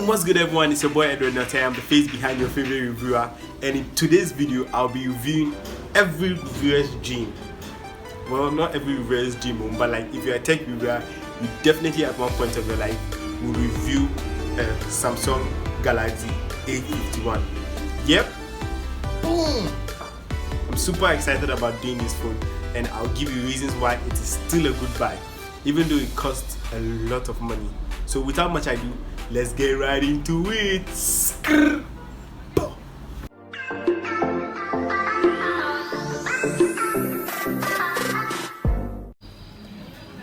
What's good everyone, it's your boy Edward Notte. I'm the face behind your favorite reviewer, and in today's video I'll be reviewing every reviewer's dream. Well, not every reviewer's dream, but like if you're a tech reviewer, you definitely at one point of your life will review Samsung Galaxy A51. Yep, boom! I'm super excited about doing this phone, and I'll give you reasons why it is still a good buy, even though it costs a lot of money. So without much ado, let's get right into it.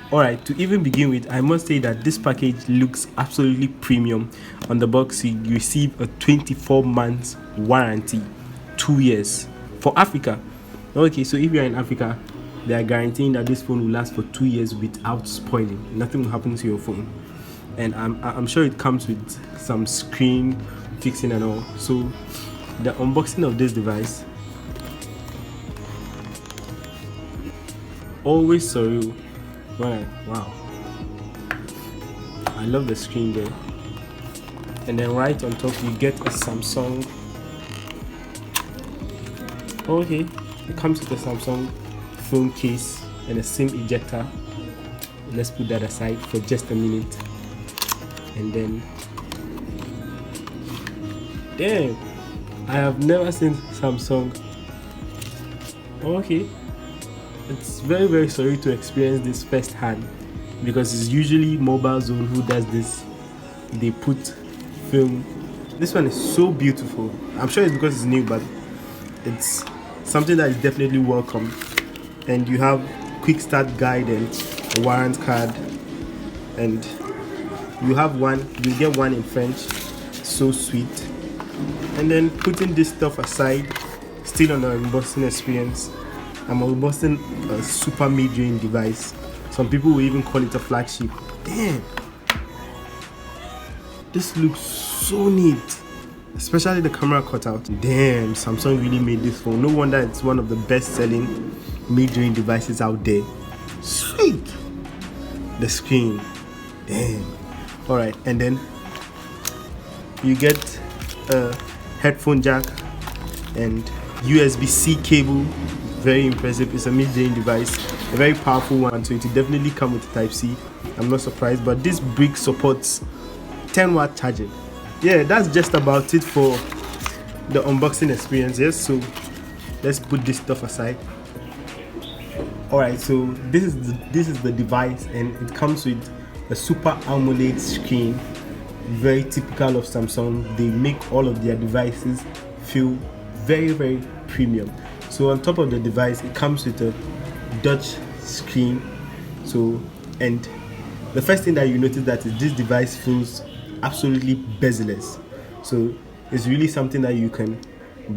Alright, to even begin with, I must say that this package looks absolutely premium. On the box, you receive a 24 months warranty, 2 years. For Africa. Okay, so if you're in Africa, they are guaranteeing that this phone will last for 2 years without spoiling. Nothing will happen to your phone. And I'm sure it comes with some screen fixing and all. So the unboxing of this device, always surreal. Right, wow, I love the screen there. And then right on top you get a Samsung. Okay, it comes with a Samsung phone case and a SIM ejector. Let's put that aside for just a minute. And then, damn, I have never seen Samsung. Okay, it's very sorry to experience this firsthand, because it's usually Mobile Zone who does this. They put film. This one is so beautiful. I'm sure it's because it's new, but it's something that is definitely welcome. And you have quick start guide and a warrant card, and you have one, you get one in French. So sweet. And then putting this stuff aside, still on the unboxing experience, I'm unboxing a super mid-range device. Some people will even call it a flagship. Damn, this looks so neat, especially the camera cutout. Damn, Samsung really made this phone. No wonder it's one of the best-selling mid-range devices out there. Sweet. The screen, damn. Alright, and then you get a headphone jack and USB-C cable. Very impressive. It's a mid-range device, a very powerful one, so it will definitely come with Type-C. I'm not surprised, but this brick supports 10-watt charging. Yeah, that's just about it for the unboxing experience. Yes, so let's put this stuff aside. Alright, so this is the device, and it comes with a Super AMOLED screen, very typical of Samsung. They make all of their devices feel very premium. So on top of the device, it comes with a Dutch screen. So, and the first thing that you notice that is this device feels absolutely bezel-less. So it's really something that you can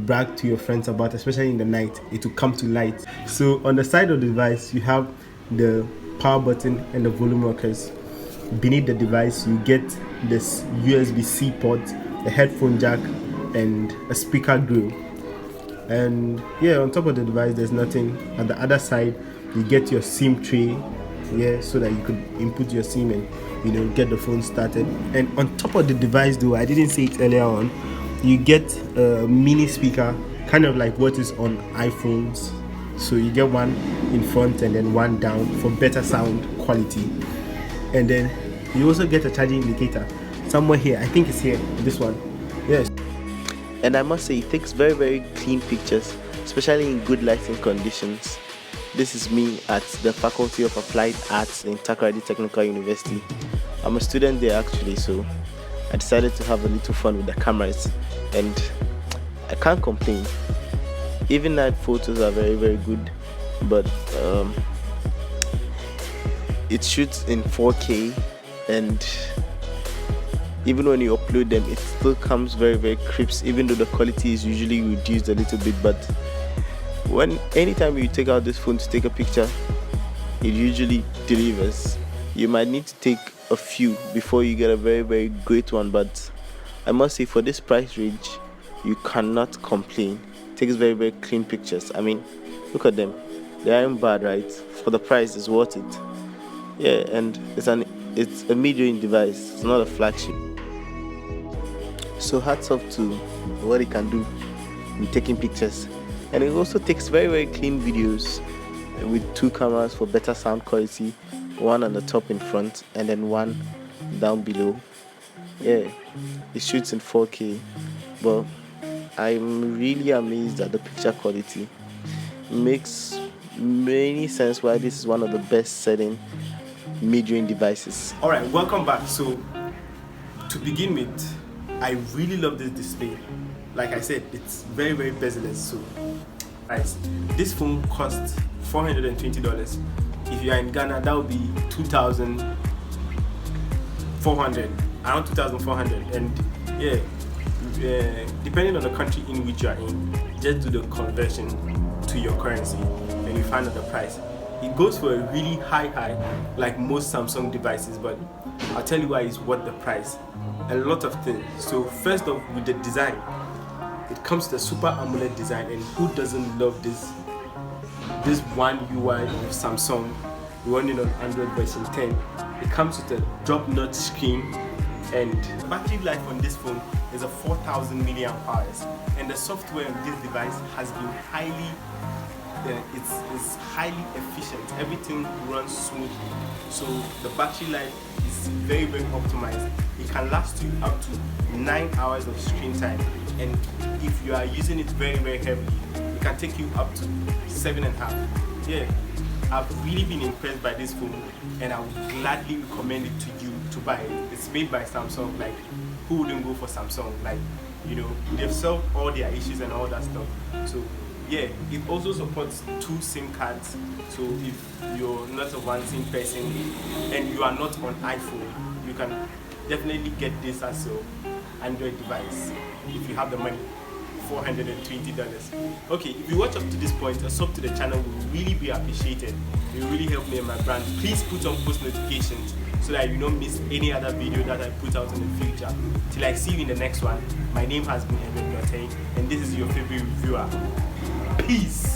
brag to your friends about, especially in the night. It will come to light. So on the side of the device, you have the power button and the volume rockers. Beneath the device, you get this USB-C port, a headphone jack, and a speaker grill. And yeah, on top of the device, there's nothing. At the other side, you get your SIM tray, yeah, so that you could input your SIM and get the phone started. And on top of the device, though, I didn't say it earlier on, you get a mini speaker, kind of like what is on iPhones. So you get one in front and then one down for better sound quality. And then you also get a charging indicator somewhere here. I think it's here, this one. Yes. And I must say, it takes very clean pictures, especially in good lighting conditions. This is me at the Faculty of Applied Arts in Takoradi Technical University. I'm a student there actually, so I decided to have a little fun with the cameras, and I can't complain. Even night photos are very good, but it shoots in 4K, and even when you upload them, it still comes very crisp, even though the quality is usually reduced a little bit. But anytime you take out this phone to take a picture, it usually delivers. You might need to take a few before you get a very great one, but I must say, for this price range, you cannot complain. It takes very clean pictures. I mean, look at them. They aren't bad, right? For the price, it's worth it. Yeah, and it's a mid-range device. It's not a flagship. So hats off to what it can do in taking pictures. And it also takes very, very clean videos with 2 cameras for better sound quality, one on the top in front and then one down below. Yeah, it shoots in 4K, but I'm really amazed at the picture quality. Makes many sense why this is one of the best selling mid-range devices. Alright, welcome back. So to begin with, I really love this display. Like I said, it's very, very bezel-less. So guys, this phone costs $420. If you are in Ghana, that would be 2,400, around 2,400. And yeah, depending on the country in which you are in, just do the conversion to your currency and you find out the price. It goes for a really high, like most Samsung devices, but I'll tell you why it's worth the price. A lot of things. So first off, with the design, it comes to the Super AMOLED design, and who doesn't love this one UI of Samsung running on Android version 10. It comes with a drop-notch screen, and the battery life on this phone is a 4,000 milliamp hours, and the software on this device has been highly it's highly efficient. Everything runs smoothly, so the battery life is very, very optimized. It can last you up to 9 hours of screen time, and if you are using it very, very heavily, it can take you up to 7.5. Yeah, I've really been impressed by this phone, and I would gladly recommend it to you to buy it. It's made by Samsung. Like, who wouldn't go for Samsung? Like, you know, they've solved all their issues and all that stuff. So yeah, it also supports 2 SIM cards. So if you're not a one SIM person and you are not on iPhone, you can definitely get this as your Android device if you have the money. $420. Okay, if you watch up to this point, a sub to the channel will really be appreciated. It will really help me and my brand. Please put on post notifications so that you don't miss any other video that I put out in the future. Till I see you in the next one, my name has been Evan Yote, and this is your favorite reviewer. Peace.